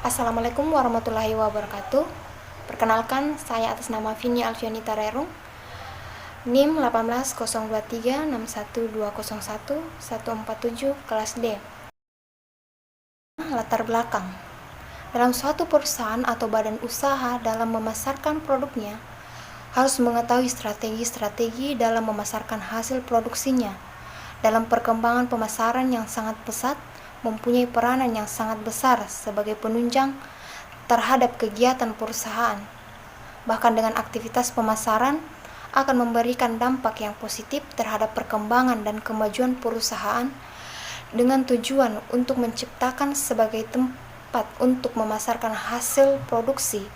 Assalamualaikum warahmatullahi wabarakatuh. Perkenalkan, saya atas nama Vini Alfianita Rerung, NIM 180361201 kelas D. Latar belakang. Dalam suatu perusahaan atau badan usaha dalam memasarkan produknya, harus mengetahui strategi-strategi dalam memasarkan hasil produksinya. Dalam perkembangan pemasaran yang sangat pesat, mempunyai peranan yang sangat besar sebagai penunjang terhadap kegiatan perusahaan. Bahkan dengan aktivitas pemasaran akan memberikan dampak yang positif terhadap perkembangan dan kemajuan perusahaan dengan tujuan untuk menciptakan sebagai tempat untuk memasarkan hasil produksi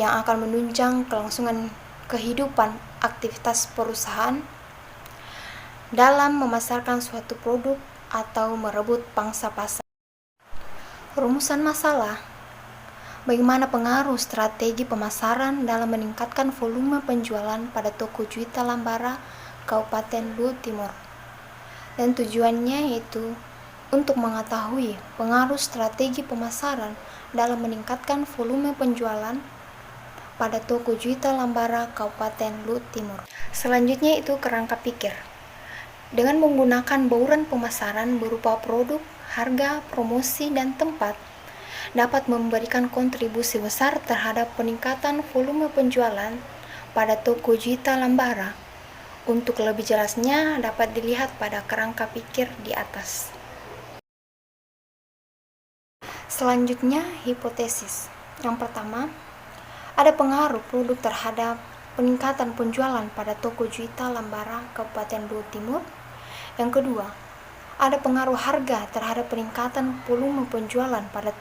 yang akan menunjang kelangsungan kehidupan aktivitas perusahaan dalam memasarkan suatu produk atau merebut pangsa pasar. Rumusan masalah. Bagaimana pengaruh strategi pemasaran dalam meningkatkan volume penjualan pada toko Juwita Lambara, Kabupaten Luwu Timur? Dan tujuannya yaitu untuk mengetahui pengaruh strategi pemasaran dalam meningkatkan volume penjualan pada toko Juwita Lambara, Kabupaten Luwu Timur. Selanjutnya itu kerangka pikir. Dengan menggunakan bauran pemasaran berupa produk, harga, promosi, dan tempat, dapat memberikan kontribusi besar terhadap peningkatan volume penjualan pada toko Juwita Lambara. Untuk lebih jelasnya dapat dilihat pada kerangka pikir di atas. Selanjutnya, hipotesis. Yang pertama, ada pengaruh produk terhadap peningkatan penjualan pada toko Juwita Lambara, Kabupaten Luwu Timur. Yang kedua, ada pengaruh harga terhadap peningkatan volume penjualan pada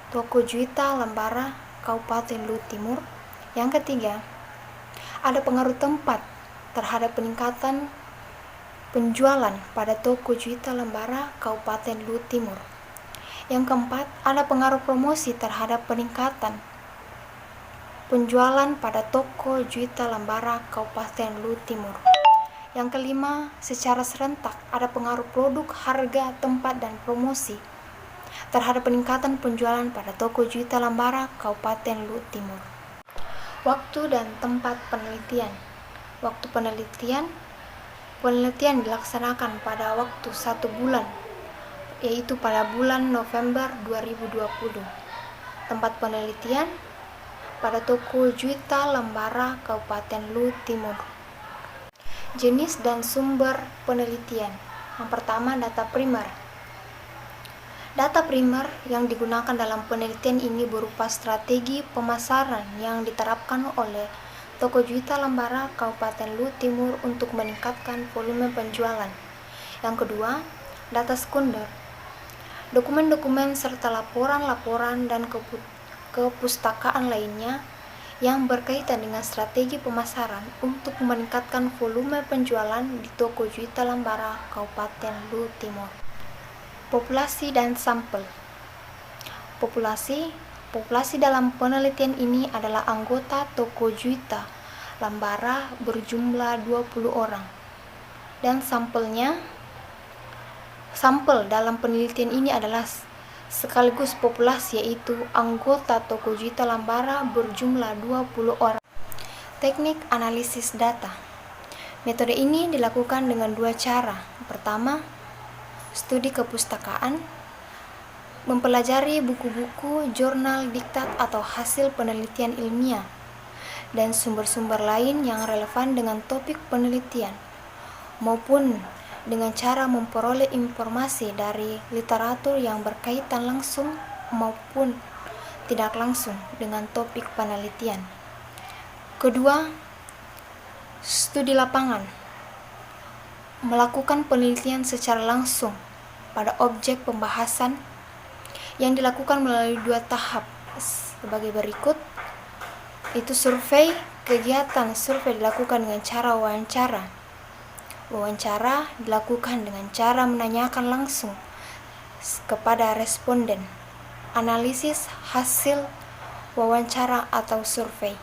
toko Juwita Lambara, Kabupaten Luwu Timur. Yang ketiga, ada pengaruh tempat terhadap peningkatan penjualan pada toko Juwita Lambara, Kabupaten Luwu Timur. Yang keempat, ada pengaruh promosi terhadap peningkatan penjualan pada toko Juwita Lambara, Kabupaten Luwu Timur. Yang kelima, secara serentak ada pengaruh produk, harga, tempat, dan promosi terhadap peningkatan penjualan pada toko Juwita Lambara, Kabupaten Luwu Timur. Waktu dan tempat penelitian. Waktu penelitian dilaksanakan pada waktu 1 bulan, yaitu pada bulan November 2020. Tempat penelitian pada toko Juwita Lambara, Kabupaten Luwu Timur. Jenis dan sumber penelitian. Yang pertama, data primer. Data primer yang digunakan dalam penelitian ini berupa strategi pemasaran yang diterapkan oleh toko Juwita Lambara, Kabupaten Luwu Timur untuk meningkatkan volume penjualan. Yang kedua, data sekunder. Dokumen-dokumen serta laporan-laporan dan kepustakaan lainnya yang berkaitan dengan strategi pemasaran untuk meningkatkan volume penjualan di toko Juwita Lambara, Kabupaten Luwu Timur. Populasi dan sampel. Populasi dalam penelitian ini adalah anggota toko Juwita Lambara berjumlah 20 orang. Dan sampel dalam penelitian ini adalah sekaligus populasi, yaitu anggota toko Juwita Lambara berjumlah 20 orang. Teknik analisis data. Metode ini dilakukan dengan 2 cara. Pertama, studi kepustakaan, mempelajari buku-buku, jurnal, diktat atau hasil penelitian ilmiah, dan sumber-sumber lain yang relevan dengan topik penelitian, maupun dengan cara memperoleh informasi dari literatur yang berkaitan langsung maupun tidak langsung dengan topik penelitian. Kedua, studi lapangan. Melakukan penelitian secara langsung pada objek pembahasan yang dilakukan melalui 2 tahap sebagai berikut. Itu survei. Kegiatan survei dilakukan dengan cara wawancara. Wawancara dilakukan dengan cara menanyakan langsung kepada responden. Analisis hasil wawancara atau survei.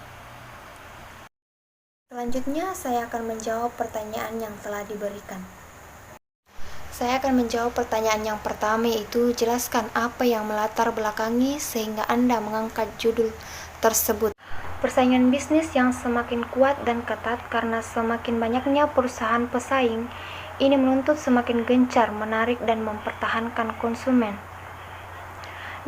Selanjutnya saya akan menjawab pertanyaan yang telah diberikan. Saya akan menjawab pertanyaan yang pertama, yaitu jelaskan apa yang melatar belakangi sehingga Anda mengangkat judul tersebut. Persaingan bisnis yang semakin kuat dan ketat karena semakin banyaknya perusahaan pesaing, ini menuntut semakin gencar menarik dan mempertahankan konsumen.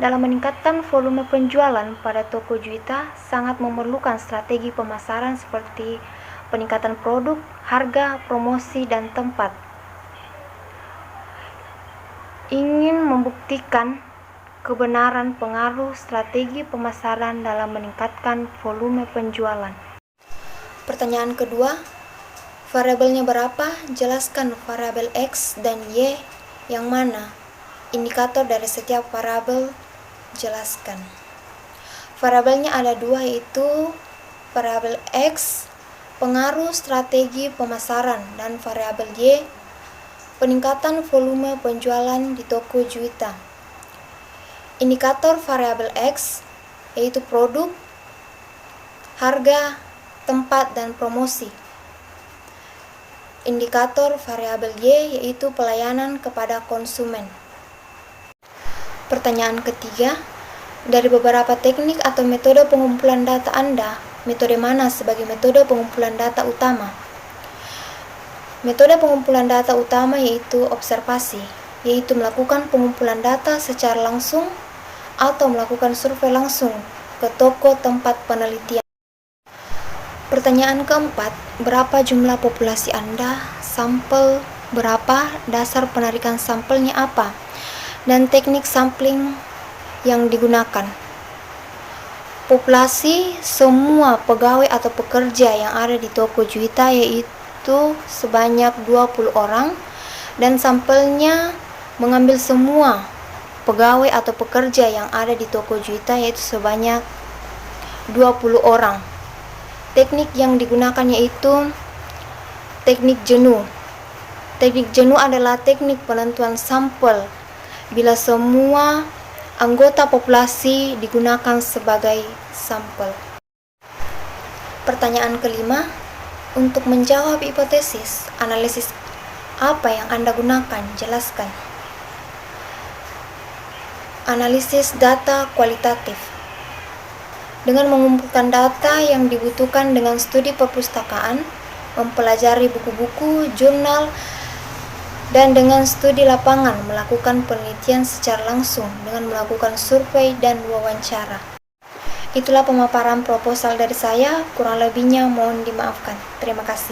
Dalam meningkatkan volume penjualan pada toko Juwita, sangat memerlukan strategi pemasaran seperti peningkatan produk, harga, promosi, dan tempat. Ingin membuktikan kebenaran pengaruh strategi pemasaran dalam meningkatkan volume penjualan. Pertanyaan kedua, variabelnya berapa? Jelaskan variabel X dan Y yang mana? Indikator dari setiap variabel jelaskan. Variabelnya ada dua, yaitu variabel X, pengaruh strategi pemasaran, dan variabel Y, peningkatan volume penjualan di toko Juwita. Indikator variabel X yaitu produk, harga, tempat, dan promosi. Indikator variabel Y yaitu pelayanan kepada konsumen. Pertanyaan ketiga, dari beberapa teknik atau metode pengumpulan data Anda, metode mana sebagai metode pengumpulan data utama? Metode pengumpulan data utama yaitu observasi, yaitu melakukan pengumpulan data secara langsung atau melakukan survei langsung ke toko tempat penelitian. Pertanyaan keempat, berapa jumlah populasi Anda? Sampel berapa? Dasar penarikan sampelnya apa? Dan teknik sampling yang digunakan. Populasi semua pegawai atau pekerja yang ada di toko Juwita yaitu sebanyak 20 orang, dan sampelnya mengambil semua pegawai atau pekerja yang ada di toko Juwita yaitu sebanyak 20 orang. Teknik yang digunakan yaitu teknik jenuh. Teknik jenuh adalah teknik penentuan sampel bila semua anggota populasi digunakan sebagai sampel. Pertanyaan kelima, untuk menjawab hipotesis, analisis apa yang Anda gunakan? Jelaskan. Analisis data kualitatif. Dengan mengumpulkan data yang dibutuhkan dengan studi perpustakaan, mempelajari buku-buku, jurnal, dan dengan studi lapangan, melakukan penelitian secara langsung dengan melakukan survei dan wawancara. Itulah pemaparan proposal dari saya, kurang lebihnya mohon dimaafkan. Terima kasih.